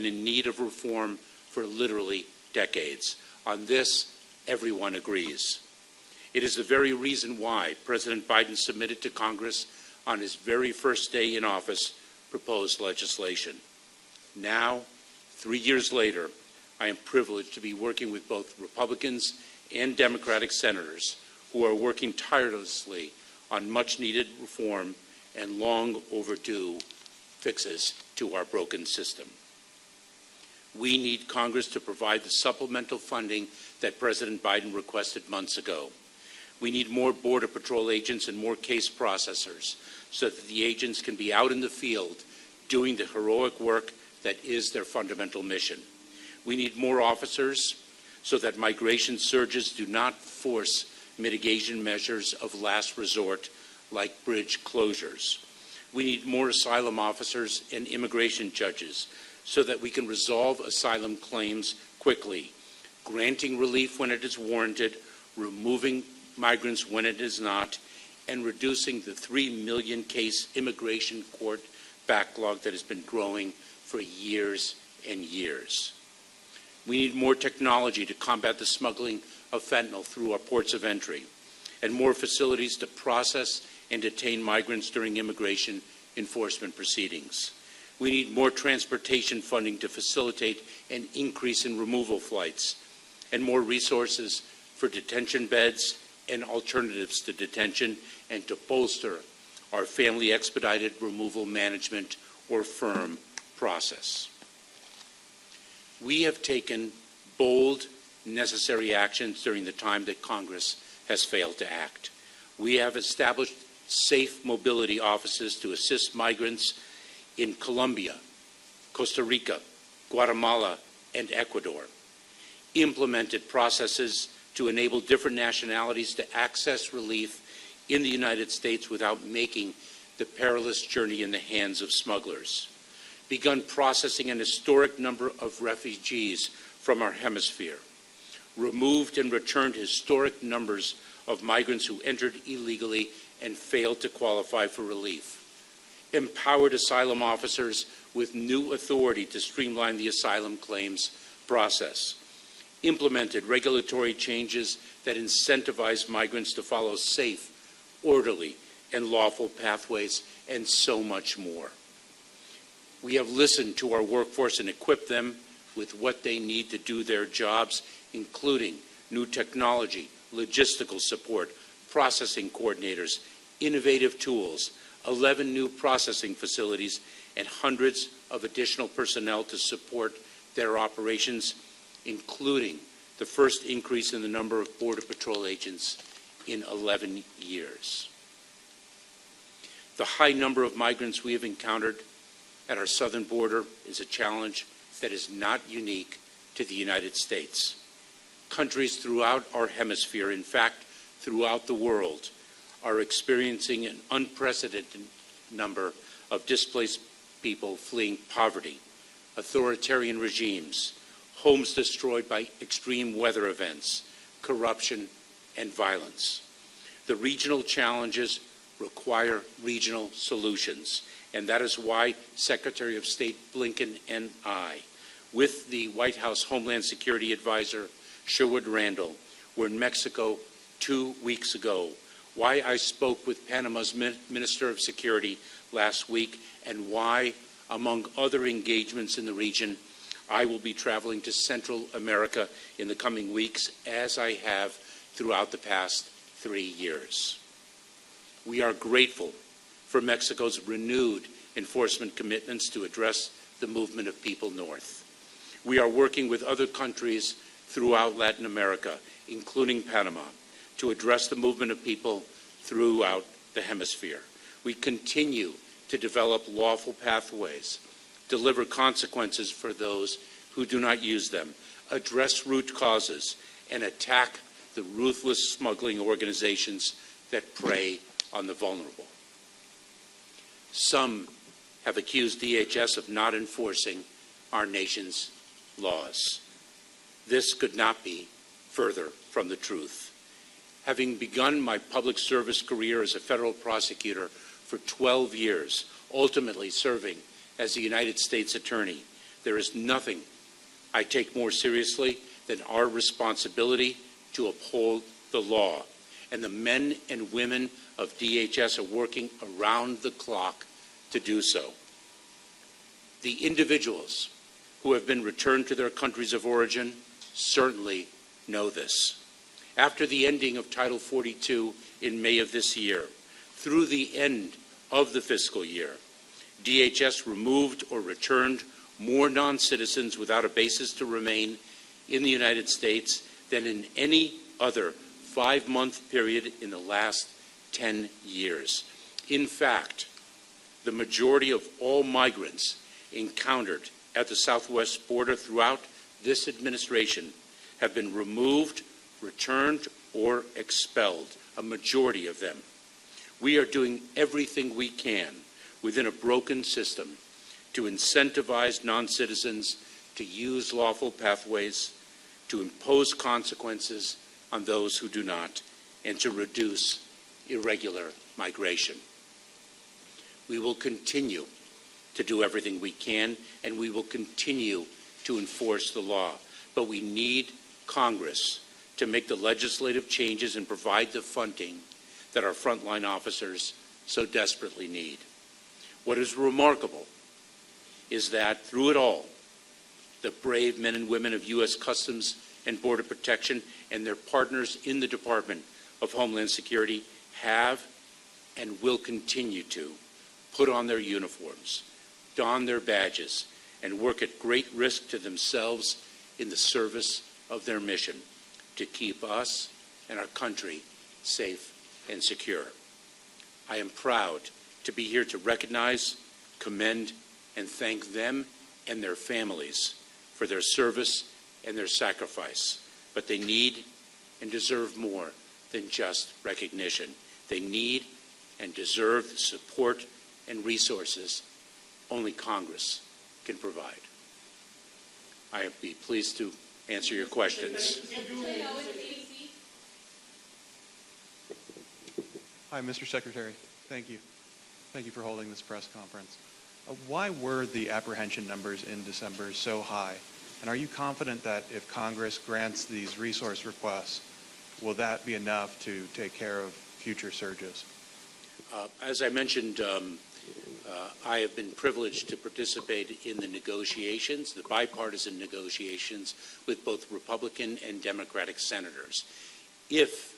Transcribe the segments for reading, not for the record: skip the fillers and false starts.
in need of reform for literally decades. On this, everyone agrees. It is the very reason why President Biden submitted to Congress on his very first day in office proposed legislation. Now, 3 years later, I am privileged to be working with both Republicans and Democratic senators who are working tirelessly on much-needed reform and long overdue fixes to our broken system. We need Congress to provide the supplemental funding that President Biden requested months ago. We need more Border Patrol agents and more case processors so that the agents can be out in the field doing the heroic work that is their fundamental mission. We need more officers so that migration surges do not force mitigation measures of last resort like bridge closures. We need more asylum officers and immigration judges so that we can resolve asylum claims quickly, granting relief when it is warranted, removing migrants when it is not, and reducing the 3 million case immigration court backlog that has been growing for years and years. We need more technology to combat the smuggling of fentanyl through our ports of entry, and more facilities to process and detain migrants during immigration enforcement proceedings. We need more transportation funding to facilitate an increase in removal flights, and more resources for detention beds and alternatives to detention, and to bolster our family expedited removal management, or FIRM, process. We have taken bold, necessary actions during the time that Congress has failed to act. We have established safe mobility offices to assist migrants in Colombia, Costa Rica, Guatemala, and Ecuador, implemented processes to enable different nationalities to access relief in the United States without making the perilous journey in the hands of smugglers, begun processing an historic number of refugees from our hemisphere, removed and returned historic numbers of migrants who entered illegally and failed to qualify for relief, empowered asylum officers with new authority to streamline the asylum claims process, implemented regulatory changes that incentivize migrants to follow safe, orderly, and lawful pathways, and so much more. We have listened to our workforce and equipped them with what they need to do their jobs, including new technology, logistical support, processing coordinators, innovative tools, 11 new processing facilities, and hundreds of additional personnel to support their operations, including the first increase in the number of Border Patrol agents in 11 years. The high number of migrants we have encountered at our southern border is a challenge that is not unique to the United States. Countries throughout our hemisphere, in fact, throughout the world, are experiencing an unprecedented number of displaced people fleeing poverty, authoritarian regimes, homes destroyed by extreme weather events, corruption, and violence. The regional challenges require regional solutions, and that is why Secretary of State Blinken and I, with the White House Homeland Security Advisor Sherwood Randall, were in Mexico 2 weeks ago, why I spoke with Panama's Minister of Security last week, and why, among other engagements in the region, I will be traveling to Central America in the coming weeks, as I have throughout the past 3 years. We are grateful for Mexico's renewed enforcement commitments to address the movement of people north. We are working with other countries throughout Latin America, including Panama, to address the movement of people throughout the hemisphere. We continue to develop lawful pathways, deliver consequences for those who do not use them, address root causes, and attack the ruthless smuggling organizations that prey on the vulnerable. Some have accused DHS of not enforcing our nation's laws. This could not be further from the truth. Having begun my public service career as a federal prosecutor for 12 years, ultimately serving as the United States Attorney, There is nothing I take more seriously than our responsibility to uphold the law. And the men and women of DHS are working around the clock to do so. The individuals who have been returned to their countries of origin certainly know this. After the ending of Title 42 in May of this year, through the end of the fiscal year, DHS removed or returned more non-citizens without a basis to remain in the United States than in any other 5-month period in the last 10 years. In fact, the majority of all migrants encountered at the southwest border throughout this administration have been removed, returned, or expelled, a majority of them. We are doing everything we can within a broken system to incentivize non-citizens to use lawful pathways, to impose consequences on those who do not, and to reduce irregular migration. We will continue to do everything we can, and we will continue to enforce the law. But we need Congress to make the legislative changes and provide the funding that our frontline officers so desperately need. What is remarkable is that through it all, the brave men and women of U.S. Customs and Border Protection and their partners in the Department of Homeland Security have and will continue to put on their uniforms, don their badges, and work at great risk to themselves in the service of their mission to keep us and our country safe and secure. I am proud to be here to recognize, commend, and thank them and their families for their service and their sacrifice. But they need and deserve more than just recognition. They need and deserve the support and resources only Congress can provide. I would be pleased to answer your questions. Hi, Mr. Secretary. Thank you. Thank you for holding this press conference. Why were the apprehension numbers in December so high? And are you confident that if Congress grants these resource requests, will that be enough to take care of future surges? As I mentioned, I have been privileged to participate in the negotiations, the bipartisan negotiations, with both Republican and Democratic senators. If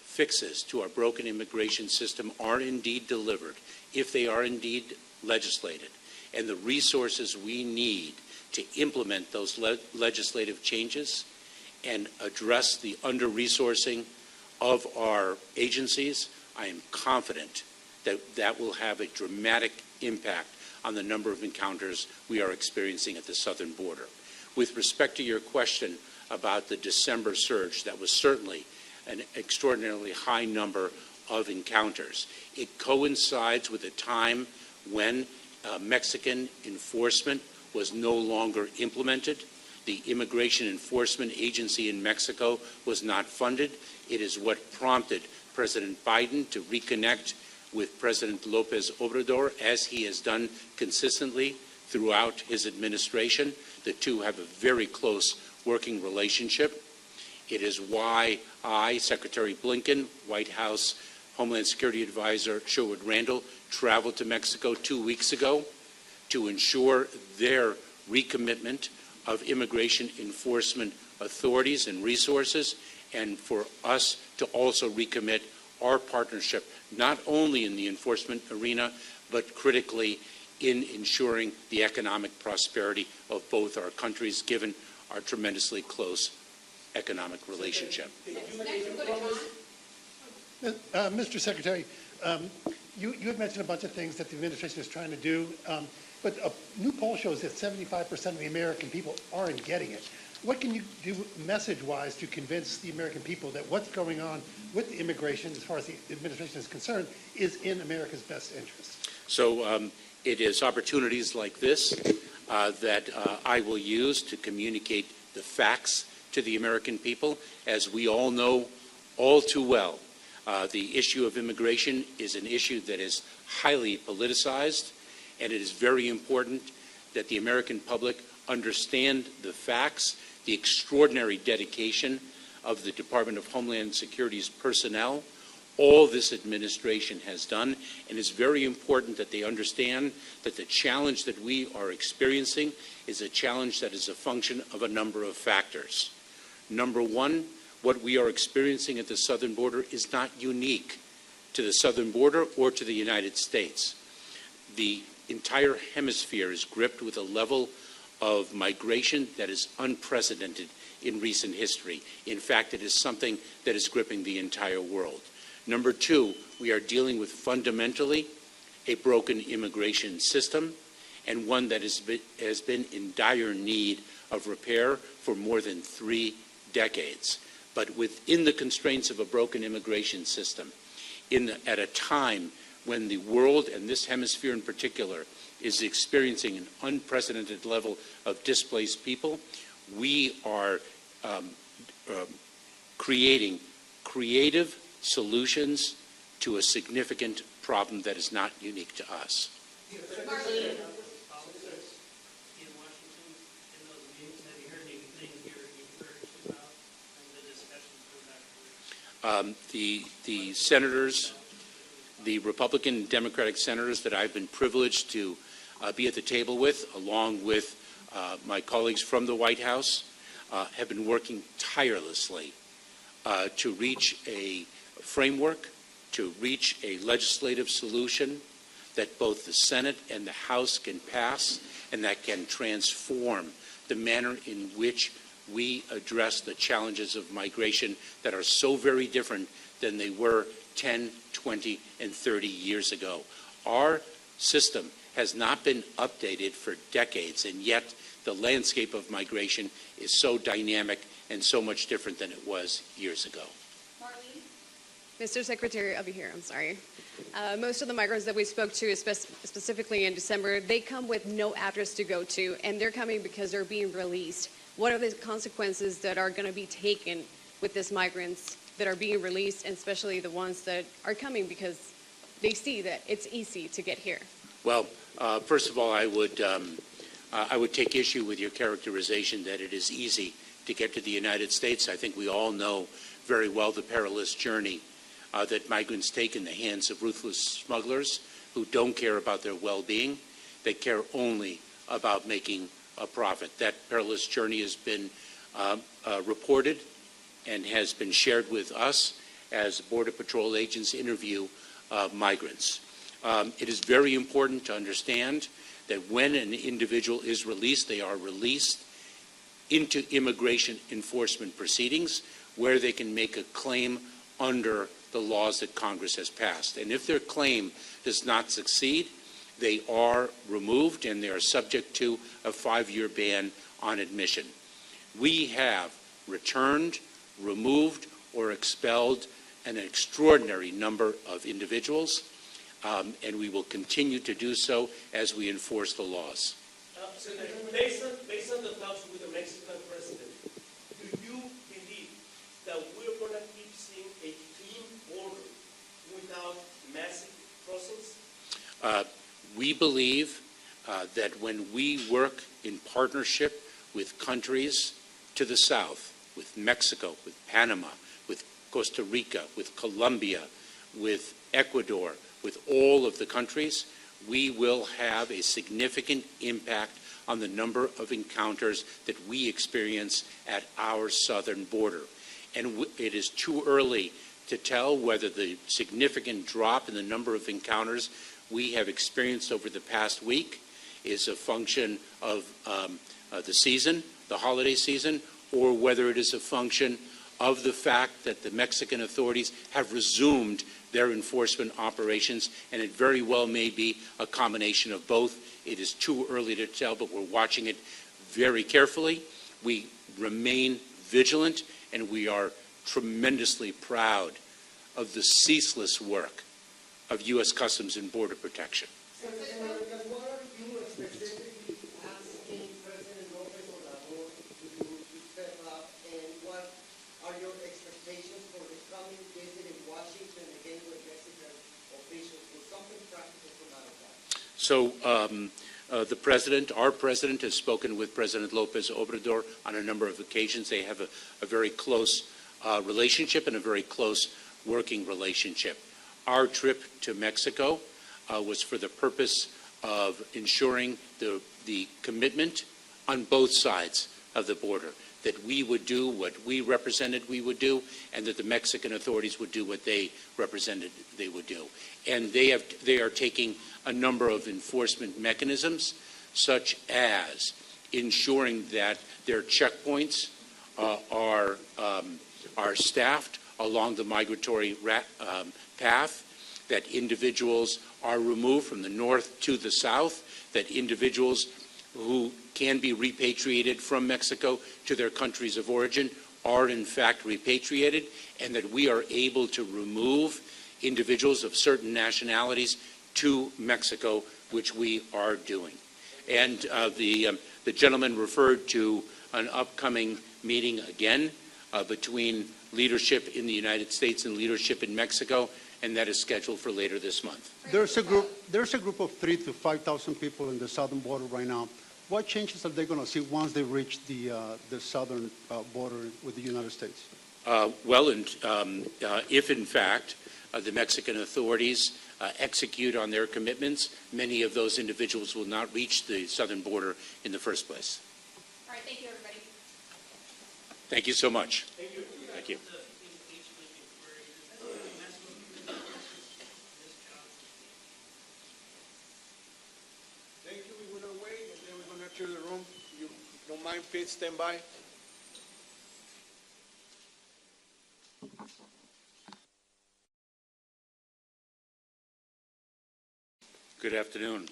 fixes to our broken immigration system are indeed delivered, if they are indeed legislated, and the resources we need to implement those legislative changes and address the under-resourcing of our agencies, I am confident that that will have a dramatic impact on the number of encounters we are experiencing at the southern border. With respect to your question about the December surge, that was certainly an extraordinarily high number of encounters. It coincides with a time when Mexican enforcement was no longer implemented. The Immigration Enforcement Agency in Mexico was not funded. It is what prompted President Biden to reconnect with President Lopez Obrador, as he has done consistently throughout his administration. The two have a very close working relationship. It is why I, Secretary Blinken, White House Homeland Security Advisor Sherwood Randall, traveled to Mexico 2 weeks ago to ensure their recommitment of immigration enforcement authorities and resources, and for us to also recommit our partnership, not only in the enforcement arena, but critically in ensuring the economic prosperity of both our countries, given our tremendously close economic relationship. Mr. Secretary, you have mentioned a bunch of things that the administration is trying to do, but a new poll shows that 75% of the American people aren't getting it. What can you do message-wise to convince the American people that what's going on with the immigration, as far as the administration is concerned, is in America's best interest? So it is opportunities like this that I will use to communicate the facts to the American people. As we all know all too well, the issue of immigration is an issue that is highly politicized, and it is very important that the American public understand the facts, the extraordinary dedication of the Department of Homeland Security's personnel. All this administration has done, and it's very important that they understand that the challenge that we are experiencing is a challenge that is a function of a number of factors. Number one, what we are experiencing at the southern border is not unique to the southern border or to the United States. The entire hemisphere is gripped with a level of migration that is unprecedented in recent history. In fact, it is something that is gripping the entire world. Number two, we are dealing with fundamentally a broken immigration system, and one that has been in dire need of repair for more than 3 decades. But within the constraints of a broken immigration system, at a time when the world, and this hemisphere in particular, is experiencing an unprecedented level of displaced people, we are creating creative solutions to a significant problem that is not unique to us. The senators, the Republican and Democratic senators that I've been privileged to be at the table with, along with my colleagues from the White House, have been working tirelessly to reach a framework, to reach a legislative solution that both the Senate and the House can pass, and that can transform the manner in which we address the challenges of migration that are so very different than they were 10, 20, and 30 years ago. Our system has not been updated for decades, and yet the landscape of migration is so dynamic and so much different than it was years ago. Mr. Secretary, I'll be here, I'm sorry. Most of the migrants that we spoke to, specifically in December, they come with no address to go to, and they're coming because they're being released. What are the consequences that are going to be taken with these migrants that are being released, and especially the ones that are coming because they see that it's easy to get here? Well, first of all, I would take issue with your characterization that it is easy to get to the United States. I think we all know very well the perilous journey that migrants take in the hands of ruthless smugglers who don't care about their well-being. They care only about making a profit. That perilous journey has been reported and has been shared with us as Border Patrol agents interview migrants. It is very important to understand that when an individual is released, they are released into immigration enforcement proceedings where they can make a claim under the laws that Congress has passed. And if their claim does not succeed, they are removed and they are subject to a 5-year ban on admission. We have returned, removed, or expelled an extraordinary number of individuals, and we will continue to do so as we enforce the laws. Based on the talks with the Mexican president, do you believe that we're going to keep seeing a clean border without massive crossings? We believe that when we work in partnership with countries to the south, with Mexico, with Panama, with Costa Rica, with Colombia, with Ecuador, with all of the countries, we will have a significant impact on the number of encounters that we experience at our southern border. And it is too early to tell whether the significant drop in the number of encounters we have experienced over the past week is a function of the season, the holiday season, or whether it is a function of the fact that the Mexican authorities have resumed their enforcement operations, and it very well may be a combination of both. It is too early to tell, but we're watching it very carefully. We remain vigilant, and we are tremendously proud of the ceaseless work of U.S. Customs and Border Protection. What are you specifically asking President López Obrador to step up, and what are your expectations for the coming visit in Washington again with Mexican officials? Will something practical come out of that? So The president, our president, has spoken with President Lopez Obrador on a number of occasions. They have a very close relationship and a very close working relationship. Our trip to Mexico was for the purpose of ensuring the commitment on both sides of the border, that we would do what we represented we would do, and that the Mexican authorities would do what they represented they would do. And they are taking a number of enforcement mechanisms, such as ensuring that their checkpoints are staffed along the migratory path, that individuals are removed from the north to the south, that individuals who can be repatriated from Mexico to their countries of origin are in fact repatriated, and that we are able to remove individuals of certain nationalities to Mexico, which we are doing. And the gentleman referred to an upcoming meeting again between leadership in the United States and leadership in Mexico, and that is scheduled for later this month. There's a group of 3,000 to 5,000 people in the southern border right now. What changes are they going to see once they reach the southern border with the United States? If in fact the Mexican authorities execute on their commitments, many of those individuals will not reach the southern border in the first place. All right, thank you, everybody. Thank you so much. Thank you. Thank you. Thank you. We're going to wait, and then we're going to clear the room. You don't mind, please stand by. Good afternoon.